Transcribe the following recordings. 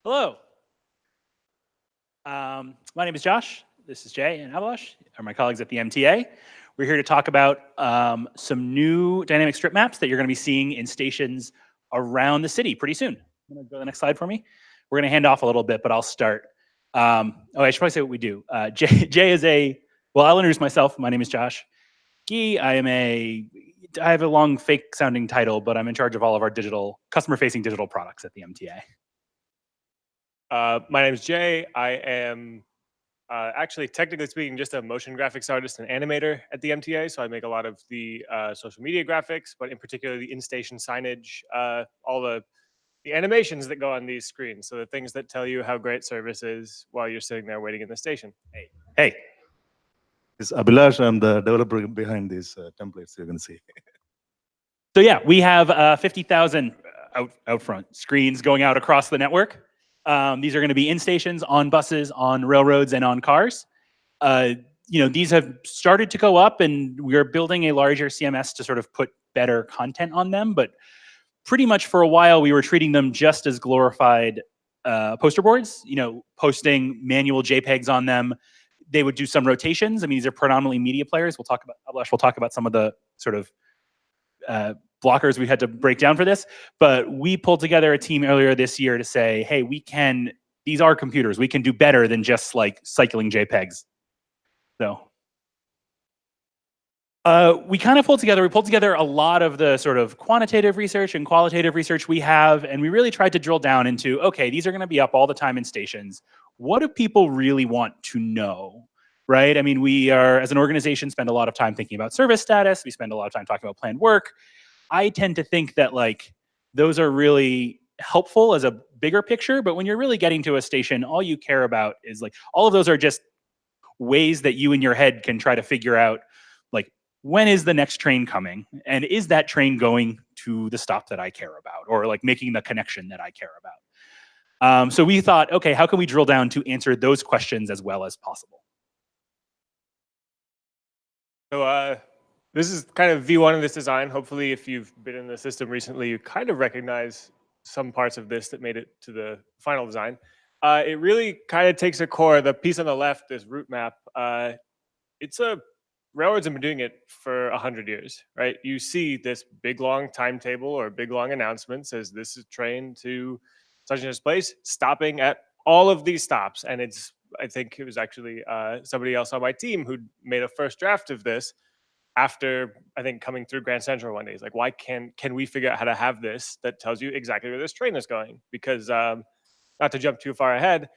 Hello. My name is Josh. This is Jay and Abhilash, are my colleagues at the MTA. We're here to talk about some new dynamic strip maps that you're going to be seeing in stations around the city pretty soon. I'm going to go to the next slide for me. We're going to hand off a little bit, but I'll start. I should probably say what we do. Jay is well, I'll introduce myself. My name is Josh Gee. I have a long fake sounding title, but I'm in charge of all of our customer facing digital products at the MTA. My name is Jay. I am actually, technically speaking, just a motion graphics artist and animator at the MTA. So I make a lot of the social media graphics, but in particular the in-station signage, all the animations that go on these screens. So the things that tell you how great service is while you're sitting there waiting in the station. Hey. It's Abhilash. I'm the developer behind these templates you're going to see. So yeah, we have 50,000 out front screens going out across the network. These are going to be in stations, on buses, on railroads, and on cars. These have started to go up, and we're building a larger CMS to sort of put better content on them. But pretty much for a while, we were treating them just as glorified poster boards. Posting manual JPEGs on them. They would do some rotations. I mean, these are predominantly media players. We'll talk about some of the sort of blockers we had to break down for this, but we pulled together a team earlier this year to say, hey, these are computers. We can do better than just like cycling JPEGs. So we pulled together a lot of the sort of quantitative research and qualitative research we have, and we really tried to drill down into, okay, these are going to be up all the time in stations. What do people really want to know? Right? I mean, we are, as an organization, spend a lot of time thinking about service status. We spend a lot of time talking about planned work. I tend to think that those are really helpful as a bigger picture, but when you're really getting to a station, all you care about is all of those are just ways that you in your head can try to figure out when is the next train coming, and is that train going to the stop that I care about, or making the connection that I care about. So we thought, okay, how can we drill down to answer those questions as well as possible? So this is kind of V1 of this design. Hopefully, if you've been in the system recently, you kind of recognize some parts of this that made it to the final design. It really kind of takes a core. The piece on the left, this route map, railroads have been doing it for 100 years, right? You see this big long timetable or big long announcement says this is train to such and such place, stopping at all of these stops. And I think it was actually somebody else on my team who made a first draft of this after, I think, coming through Grand Central one day. He's like, why can we figure out how to have this that tells you exactly where this train is going? Because not to jump too far ahead,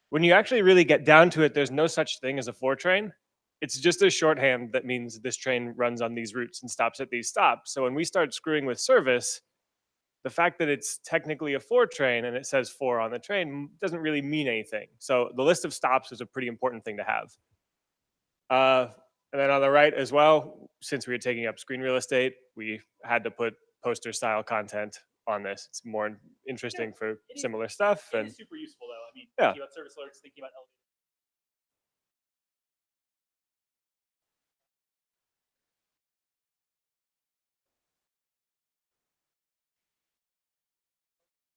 when you actually really get down to it, there's no such thing as a 4 train. It's just a shorthand that means this train runs on these routes and stops at these stops. So when we start screwing with service, the fact that it's technically a 4 train and it says 4 on the train doesn't really mean anything. So the list of stops is a pretty important thing to have. And then on the right as well, since we were taking up screen real estate, we had to put poster style content on this. It's more interesting for similar stuff. It is super useful though. I mean, yeah. Thinking about service alerts, thinking about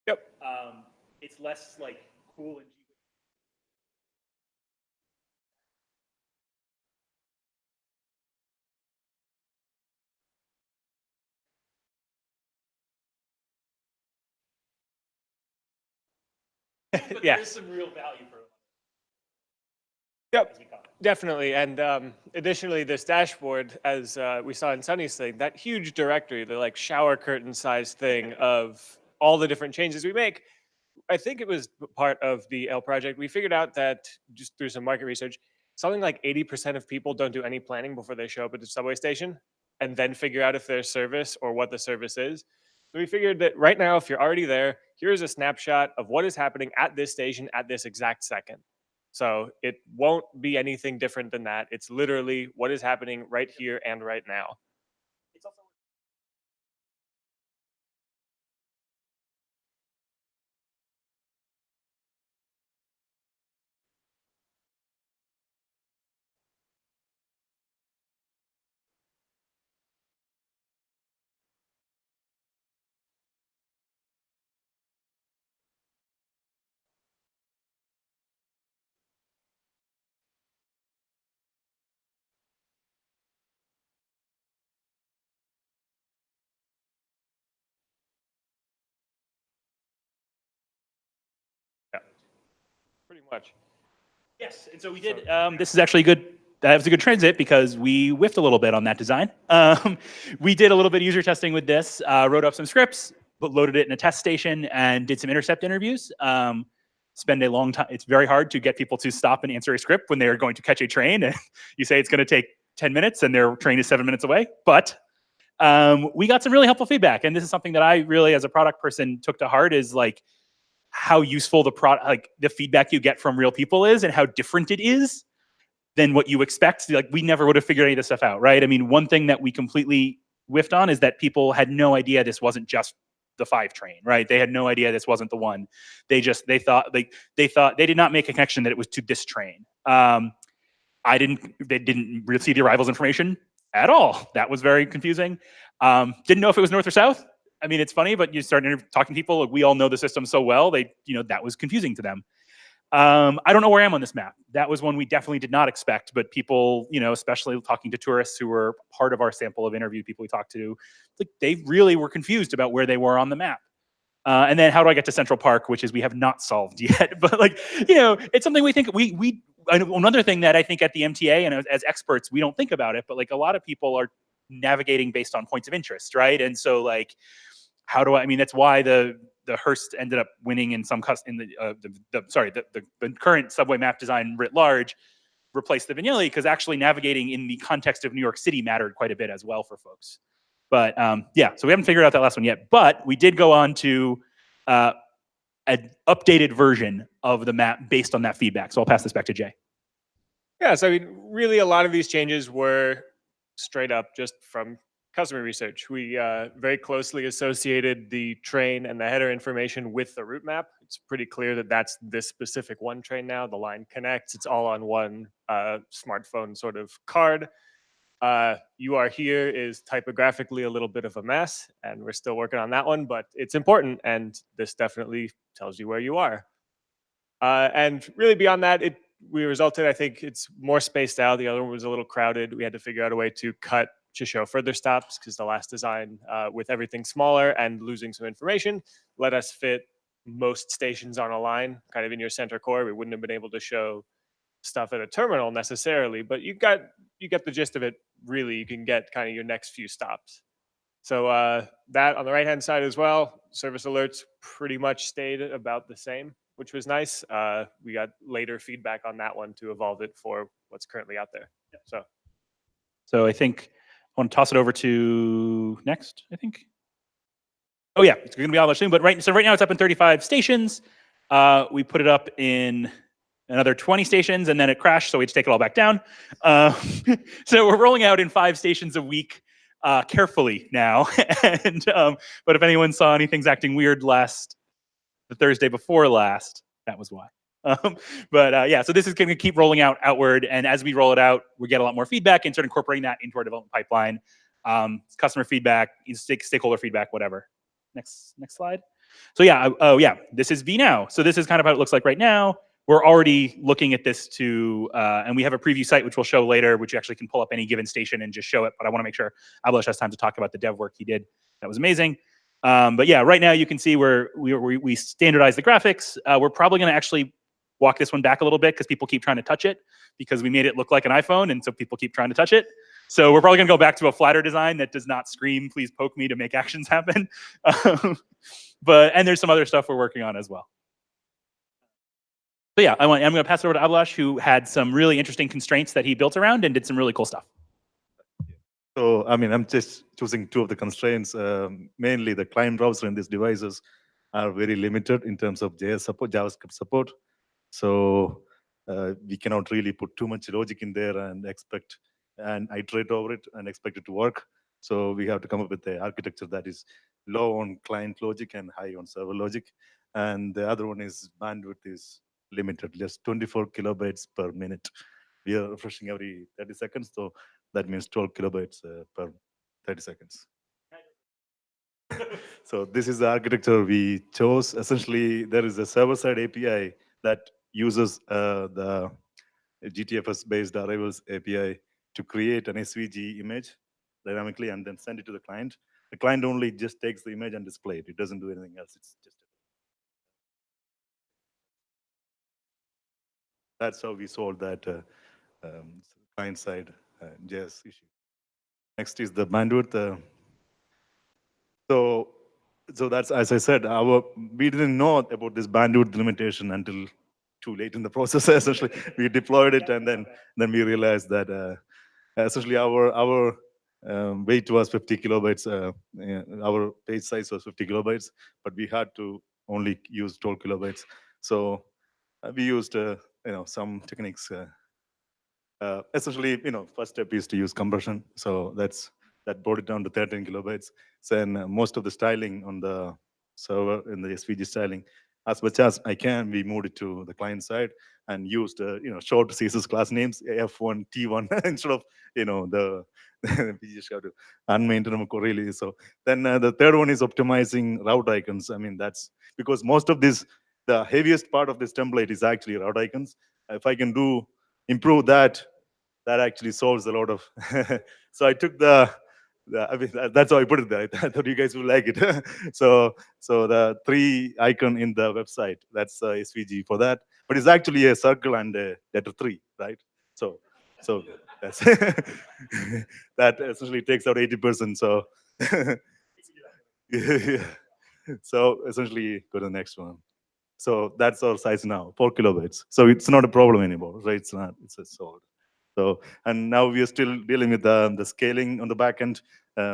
Yep. It's less cool and but yeah. There's some real value for it. Yep, definitely. And additionally, this dashboard, as we saw in Sunny's thing, that huge directory, the shower curtain size thing of all the different changes we make, I think it was part of the L project. We figured out that just through some market research, something like 80% of people don't do any planning before they show up at the subway station and then figure out if there's service or what the service is. So we figured that right now, if you're already there, here's a snapshot of what is happening at this station at this exact second. So it won't be anything different than that. It's literally what is happening right here and right now. It's also Pretty much. Yes, and so we did. This is actually good. That was a good transit because we whiffed a little bit on that design. We did a little bit of user testing with this, wrote up some scripts, loaded it in a test station, and did some intercept interviews. Spend a long time. It's very hard to get people to stop and answer a script when they are going to catch a train. And you say it's going to take 10 minutes and their train is 7 minutes away. But we got some really helpful feedback. And this is something that I really, as a product person, took to heart is like how useful the product, like the feedback you get from real people is and how different it is than what you expect. Like we never would have figured any of this stuff out, right? I mean, one thing that we completely whiffed on is that people had no idea this wasn't just the 5 train, right? They had no idea this wasn't the one. They thought they did not make a connection that it was to this train. They didn't see the arrivals information at all. That was very confusing. Didn't know if it was north or south. I mean, it's funny, but you start talking to people, like, we all know the system so well, that was confusing to them. I don't know where I am on this map. That was one we definitely did not expect, but people, especially talking to tourists who were part of our sample of interviewed people we talked to, like they really were confused about where they were on the map. And then how do I get to Central Park, which is we have not solved yet, but it's something we think another thing that I think at the MTA and as experts, we don't think about it, but like a lot of people are navigating based on points of interest, right? And so like, that's why the Hearst ended up winning in the current subway map design writ large replaced the Vignelli, because actually navigating in the context of New York City mattered quite a bit as well for folks. But yeah, so we haven't figured out that last one yet, but we did go on to an updated version of the map based on that feedback. So I'll pass this back to Jay. Yeah, so I mean, really a lot of these changes were straight up just from customer research. We very closely associated the train and the header information with the route map. It's pretty clear that that's this specific one train now. The line connects. It's all on one smartphone sort of card. You are here is typographically a little bit of a mess, and we're still working on that one, but it's important, and this definitely tells you where you are. And really beyond that, we resulted, I think it's more spaced out. The other one was a little crowded. We had to figure out a way to cut to show further stops, because the last design with everything smaller and losing some information let us fit most stations on a line kind of in your center core. We wouldn't have been able to show stuff at a terminal necessarily, but you get the gist of it. Really, you can get kind of your next few stops. So that on the right hand side as well, service alerts pretty much stayed about the same, which was nice. We got later feedback on that one to evolve it for what's currently out there. So I think I want to toss it over to next, I think. Oh yeah, it's going to be Abhilash soon, but right now it's up in 35 stations. We put it up in another 20 stations and then it crashed, so we had to take it all back down. So we're rolling out in 5 stations a week carefully now. And but if anyone saw anything's acting weird the Thursday before last, that was why. But yeah, so this is going to keep rolling out outward, and as we roll it out, we get a lot more feedback and start incorporating that into our development pipeline. Customer feedback, stakeholder feedback, whatever. Next slide. So yeah, this is vNow. So this is kind of how it looks like right now. We're already looking at this and we have a preview site which we'll show later, which you actually can pull up any given station and just show it. But I want to make sure Abhilash has time to talk about the dev work he did. That was amazing. But yeah, right now you can see where we standardize the graphics. We're probably going to actually walk this one back a little bit because people keep trying to touch it, because we made it look like an iPhone, and so people keep trying to touch it. So we're probably going to go back to a flatter design that does not scream, please poke me to make actions happen. And there's some other stuff we're working on as well. So yeah, I'm going to pass it over to Abhilash, who had some really interesting constraints that he built around and did some really cool stuff. So, I mean, I'm just choosing 2 of the constraints. Mainly the client browser in these devices are very limited in terms of JS support, JavaScript support. So we cannot really put too much logic in there and iterate over it and expect it to work. So we have to come up with the architecture that is low on client logic and high on server logic. And the other one is bandwidth is limited, just 24 kilobytes per minute. We are refreshing every 30 seconds, so that means 12 kilobytes per 30 seconds. So this is the architecture we chose. Essentially, there is a server-side API that uses the GTFS-based arrivals API to create an SVG image dynamically and then send it to the client. The client only just takes the image and display it. It doesn't do anything else. It's just That's how we solved that client-side JS issue. Next is the bandwidth. So that's, as I said, we didn't know about this bandwidth limitation until too late in the process. Essentially, we deployed it, and then we realized that essentially our weight was 50 kilobytes. Our page size was 50 kilobytes, but we had to only use 12 kilobytes. So we used some techniques. Essentially, first step is to use compression. So that brought it down to 13 kilobytes. Then most of the styling on the server in the SVG styling, as much as I can, we moved it to the client side and used short CSS class names, F1, T1, instead of the we just have to unmaintainable really. So then the third one is optimizing route icons. I mean, that's because most of this, the heaviest part of this template is actually route icons. If I can improve that actually solves a lot of. So I took I mean, that's how I put it there. I thought you guys would like it. So the 3 icon in the website, that's SVG for that. But it's actually a circle and a letter 3, right? So that's that essentially takes out 80%. So yeah. So essentially, go to the next one. So that's our size now, 4 kilobytes. So it's not a problem anymore, right? It's a solved. So, and now we are still dealing with the scaling on the backend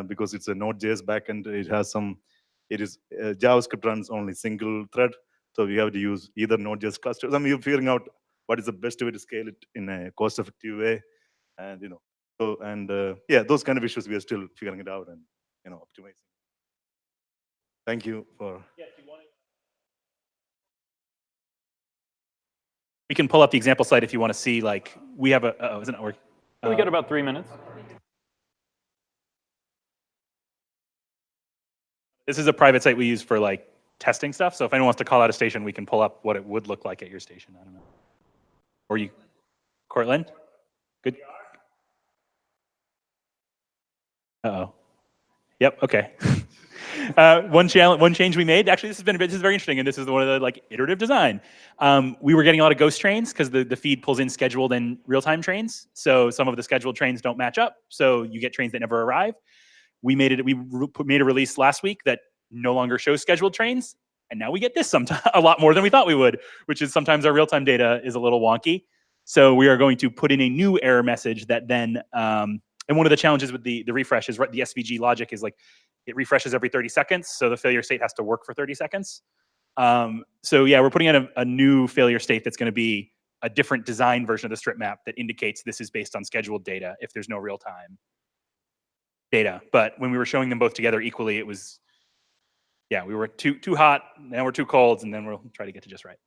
because it's a Node.js backend. JavaScript runs only single thread. So we have to use either Node.js clusters. I mean, you're figuring out what is the best way to scale it in a cost-effective way. And, yeah, those kind of issues, we are still figuring it out and, optimizing. Thank you for. We can pull up the example slide if you want to see, like, we have a, isn't it working? We got about 3 minutes. This is a private site we use for like testing stuff. So if anyone wants to call out a station, we can pull up what it would look like at your station. I don't know. Or you, Cortland? Good. Uh-oh. Yep, okay. One change we made, actually this is very interesting, and this is one of the like iterative design. We were getting a lot of ghost trains because the feed pulls in scheduled and real-time trains. So some of the scheduled trains don't match up. So you get trains that never arrive. We made a release last week that no longer shows scheduled trains, and now we get this sometimes a lot more than we thought we would, which is sometimes our real-time data is a little wonky. So we are going to put in a new error message that then, and one of the challenges with the refresh is the SVG logic is like it refreshes every 30 seconds, so the failure state has to work for 30 seconds. So yeah, we're putting in a new failure state that's going to be a different design version of the strip map that indicates this is based on scheduled data if there's no real-time data. But when we were showing them both together equally, it was, yeah, we were too hot, now we're too cold, and then we'll try to get to just right.